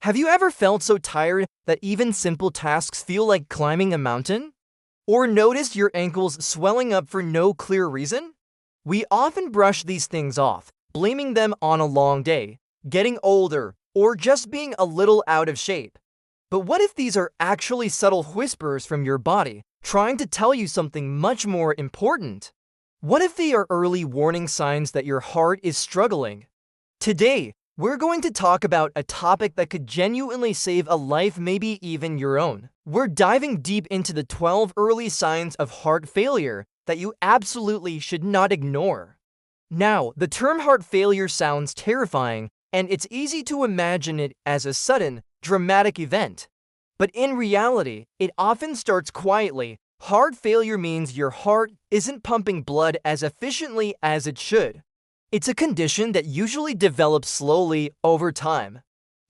Have you ever felt so tired that even simple tasks feel like climbing a mountain? Or noticed your ankles swelling up for no clear reason? We often brush these things off, blaming them on a long day, getting older, or just being a little out of shape. But what if these are actually subtle whispers from your body, trying to tell you something much more important? What if they are early warning signs that your heart is struggling? Today, we're going to talk about a topic that could genuinely save a life, maybe even your own. We're diving deep into the 12 early signs of heart failure that you absolutely should not ignore. Now, the term heart failure sounds terrifying, and it's easy to imagine it as a sudden, dramatic event. But in reality, it often starts quietly. Heart failure means your heart isn't pumping blood as efficiently as it should. It's a condition that usually develops slowly over time.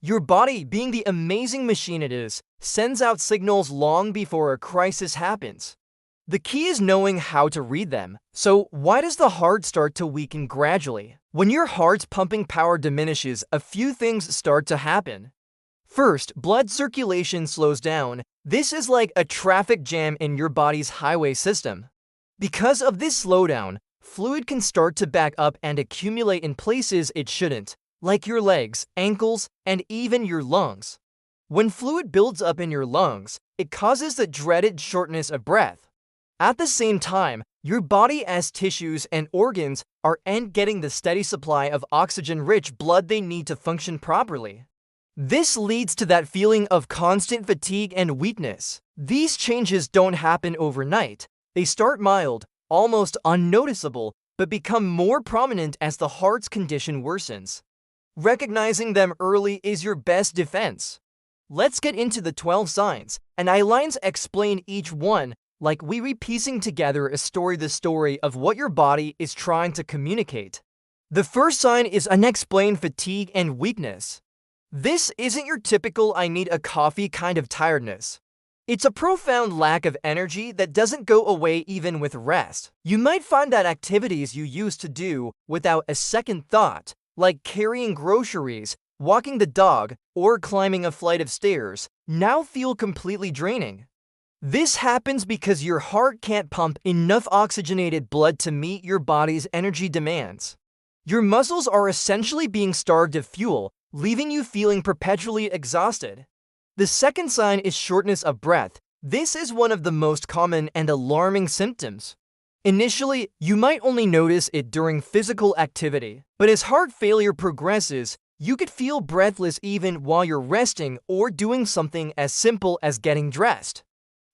Your body, being the amazing machine it is, sends out signals long before a crisis happens. The key is knowing how to read them. So, why does the heart start to weaken gradually? When your heart's pumping power diminishes, a few things start to happen. First, blood circulation slows down. This is like a traffic jam in your body's highway system. Because of this slowdown, fluid can start to back up and accumulate in places it shouldn't, like your legs, ankles, and even your lungs. When fluid builds up in your lungs, it causes the dreaded shortness of breath. At the same time, your body's tissues and organs aren't getting the steady supply of oxygen-rich blood they need to function properly. This leads to that feeling of constant fatigue and weakness. These changes don't happen overnight. They start mild, almost unnoticeable, but become more prominent as the heart's condition worsens. Recognizing them early is your best defense. Let's get into the 12 signs, and Eilines explain each one like we're piecing together the story of what your body is trying to communicate. The first sign is unexplained fatigue and weakness. This isn't your typical I need a coffee kind of tiredness. It's a profound lack of energy that doesn't go away even with rest. You might find that activities you used to do without a second thought, like carrying groceries, walking the dog, or climbing a flight of stairs, now feel completely draining. This happens because your heart can't pump enough oxygenated blood to meet your body's energy demands. Your muscles are essentially being starved of fuel, leaving you feeling perpetually exhausted. The second sign is shortness of breath. This is one of the most common and alarming symptoms. Initially, you might only notice it during physical activity, but as heart failure progresses, you could feel breathless even while you're resting or doing something as simple as getting dressed.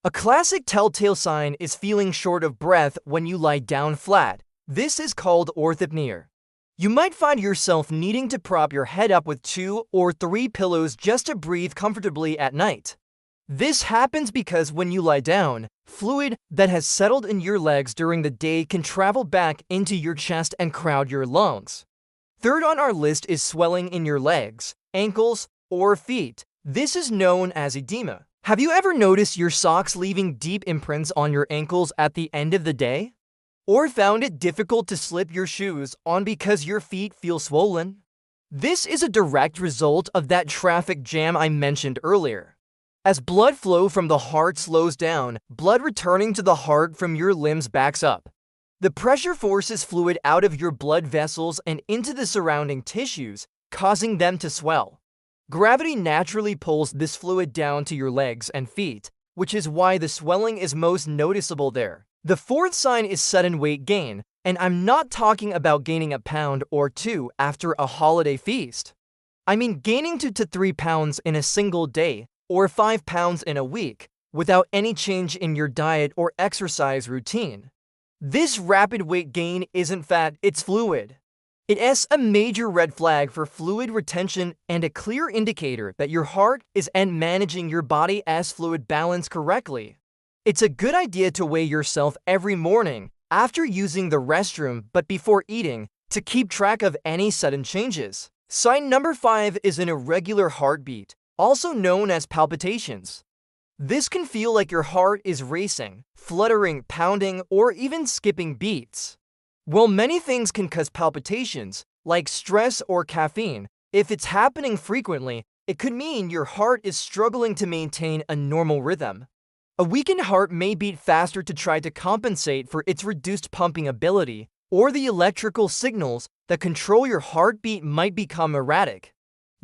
A classic telltale sign is feeling short of breath when you lie down flat. This is called orthopnea. You might find yourself needing to prop your head up with 2 or 3 pillows just to breathe comfortably at night. This happens because when you lie down, fluid that has settled in your legs during the day can travel back into your chest and crowd your lungs. Third on our list is swelling in your legs, ankles, or feet. This is known as edema. Have you ever noticed your socks leaving deep imprints on your ankles at the end of the day? Or found it difficult to slip your shoes on because your feet feel swollen? This is a direct result of that traffic jam I mentioned earlier. As blood flow from the heart slows down, blood returning to the heart from your limbs backs up. The pressure forces fluid out of your blood vessels and into the surrounding tissues, causing them to swell. Gravity naturally pulls this fluid down to your legs and feet, which is why the swelling is most noticeable there. The fourth sign is sudden weight gain, and I'm not talking about gaining a pound or 2 after a holiday feast. I mean gaining 2 to 3 pounds in a single day, or 5 pounds in a week, without any change in your diet or exercise routine. This rapid weight gain isn't fat, it's fluid. It's a major red flag for fluid retention and a clear indicator that your heart isn't managing your body's fluid balance correctly. It's a good idea to weigh yourself every morning after using the restroom but before eating to keep track of any sudden changes. Sign number 5 is an irregular heartbeat, also known as palpitations. This can feel like your heart is racing, fluttering, pounding, or even skipping beats. While many things can cause palpitations, like stress or caffeine, if it's happening frequently, it could mean your heart is struggling to maintain a normal rhythm. A weakened heart may beat faster to try to compensate for its reduced pumping ability, or the electrical signals that control your heartbeat might become erratic.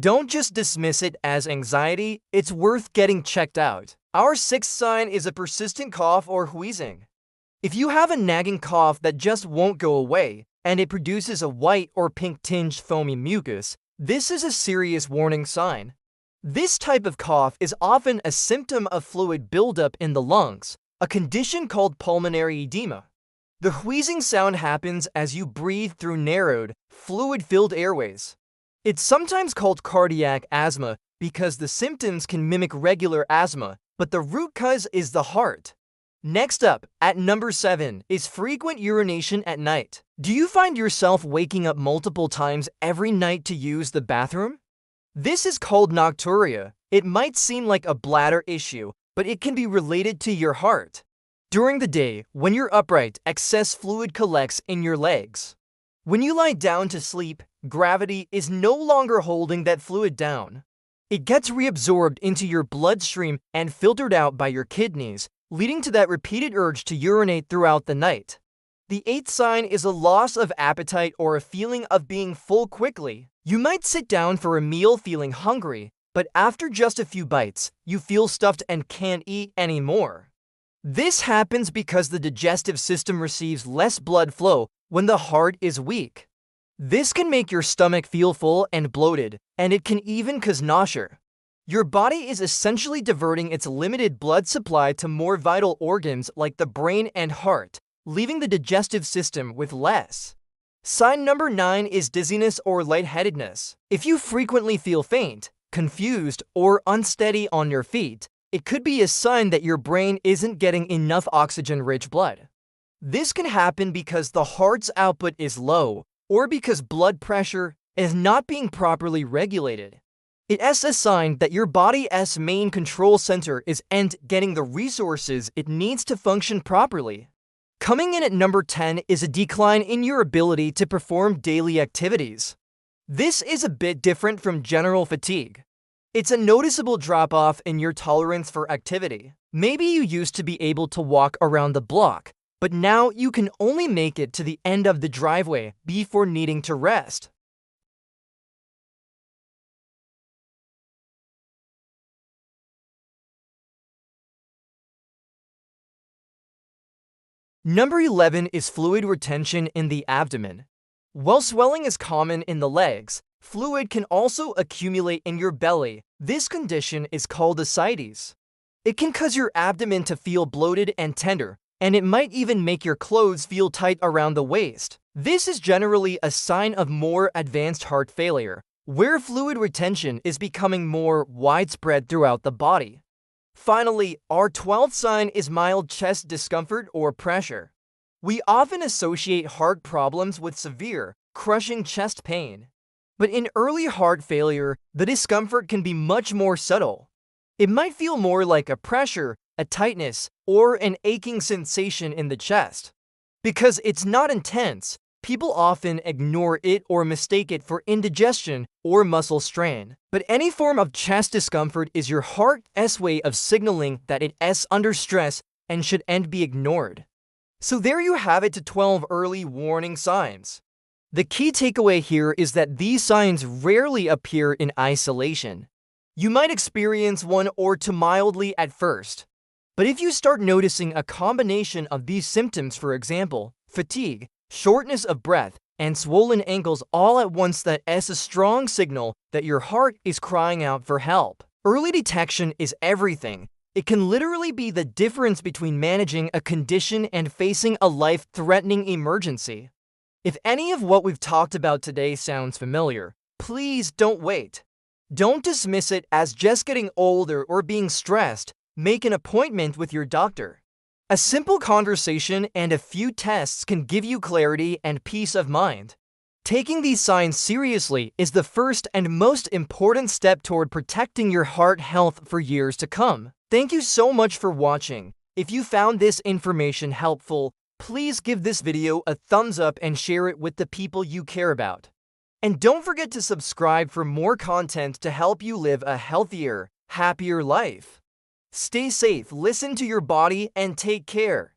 Don't just dismiss it as anxiety, it's worth getting checked out. Our sixth sign is a persistent cough or wheezing. If you have a nagging cough that just won't go away, and it produces a white or pink-tinged foamy mucus, this is a serious warning sign. This type of cough is often a symptom of fluid buildup in the lungs, a condition called pulmonary edema. The wheezing sound happens as you breathe through narrowed, fluid-filled airways. It's sometimes called cardiac asthma because the symptoms can mimic regular asthma, but the root cause is the heart. Next up, at number 7, is frequent urination at night. Do you find yourself waking up multiple times every night to use the bathroom? This is called nocturia. It might seem like a bladder issue, but it can be related to your heart. During the day, when you're upright, excess fluid collects in your legs. When you lie down to sleep, gravity is no longer holding that fluid down. It gets reabsorbed into your bloodstream and filtered out by your kidneys, leading to that repeated urge to urinate throughout the night. The eighth sign is a loss of appetite or a feeling of being full quickly. You might sit down for a meal feeling hungry, but after just a few bites, you feel stuffed and can't eat anymore. This happens because the digestive system receives less blood flow when the heart is weak. This can make your stomach feel full and bloated, and it can even cause nausea. Your body is essentially diverting its limited blood supply to more vital organs like the brain and heart, leaving the digestive system with less. Sign number 9 is dizziness or lightheadedness. If you frequently feel faint, confused, or unsteady on your feet, it could be a sign that your brain isn't getting enough oxygen-rich blood. This can happen because the heart's output is low, or because blood pressure is not being properly regulated. It's a sign that your body's main control center isn't getting the resources it needs to function properly. Coming in at number 10 is a decline in your ability to perform daily activities. This is a bit different from general fatigue. It's a noticeable drop-off in your tolerance for activity. Maybe you used to be able to walk around the block, but now you can only make it to the end of the driveway before needing to rest. Number 11 is fluid retention in the abdomen. While swelling is common in the legs, fluid can also accumulate in your belly. This condition is called ascites. It can cause your abdomen to feel bloated and tender, and it might even make your clothes feel tight around the waist. This is generally a sign of more advanced heart failure, where fluid retention is becoming more widespread throughout the body. Finally, our 12th sign is mild chest discomfort or pressure. We often associate heart problems with severe, crushing chest pain. But in early heart failure, the discomfort can be much more subtle. It might feel more like a pressure, a tightness, or an aching sensation in the chest. Because it's not intense, people often ignore it or mistake it for indigestion or muscle strain. But any form of chest discomfort is your heart's way of signaling that it's under stress and shouldn't be ignored. So there you have it, to 12 early warning signs. The key takeaway here is that these signs rarely appear in isolation. You might experience one or two mildly at first. But if you start noticing a combination of these symptoms, for example, fatigue, shortness of breath, and swollen ankles all at once, that's a strong signal that your heart is crying out for help. Early detection is everything. It can literally be the difference between managing a condition and facing a life-threatening emergency. If any of what we've talked about today sounds familiar, please don't wait. Don't dismiss it as just getting older or being stressed. Make an appointment with your doctor. A simple conversation and a few tests can give you clarity and peace of mind. Taking these signs seriously is the first and most important step toward protecting your heart health for years to come. Thank you so much for watching. If you found this information helpful, please give this video a thumbs up and share it with the people you care about. And don't forget to subscribe for more content to help you live a healthier, happier life. Stay safe, listen to your body, and take care.